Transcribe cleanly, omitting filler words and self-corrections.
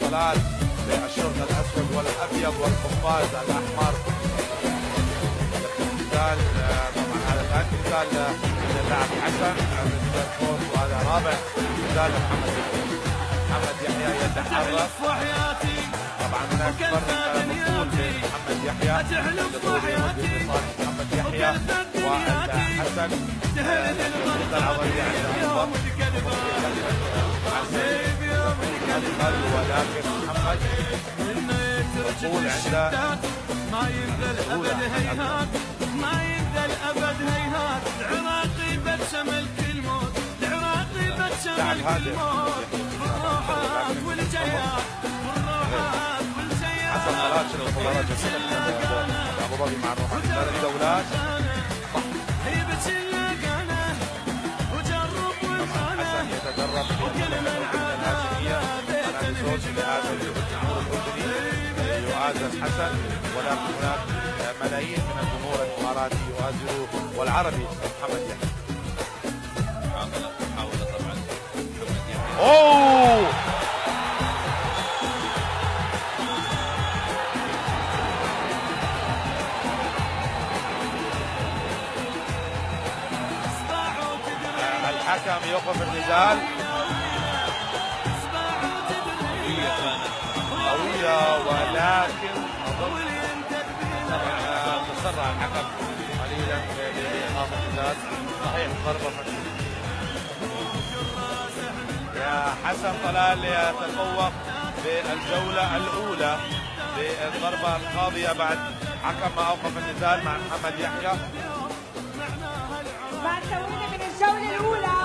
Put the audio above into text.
طلال بالشرط الاسود والابيض والقفاز الاحمر. الاختزال طبعا هذا ثاني اختزال للاعب حسن بالنسبه للفوز، وهذا رابع اختزال لمحمد يحيى. محمد يحيى يتحرك طبعا هناك فرق مقبول بين محمد يحيى محمد يحيى والحسن العضلية عند أكبر، ولكن محمد مقبول عنده ما يبذل ابد هيهات، ما يبذل ابد هيهات. العراقي بسم الكلمات، العراقي بسم الكلمات، بالروحات والجيات، بالروحات والجيات. حسن طلال شنو المباراة جميلة ابو ظبي مع الروحاني ثلاث جولات. حسن يتدرب في المملكة الهاشمية على صوت لهذا الجمهور الاردني يؤازر حسن، ولكن هناك ملايين من الجمهور الاماراتي يؤازره والعربي محمد يحيى. محاولة طبعا محمد يحيى. اوه الحكم يوقف النزال. قوية ولكن أظن تسرع الحكم قليلا بإقامة النزال. صحيح ضربة يا حسن طلال يتفوق بالجولة الأولى بالضربة القاضية بعد حكم ما أوقف النزال مع محمد يحيى. بعد تورينا من الجولة الأولى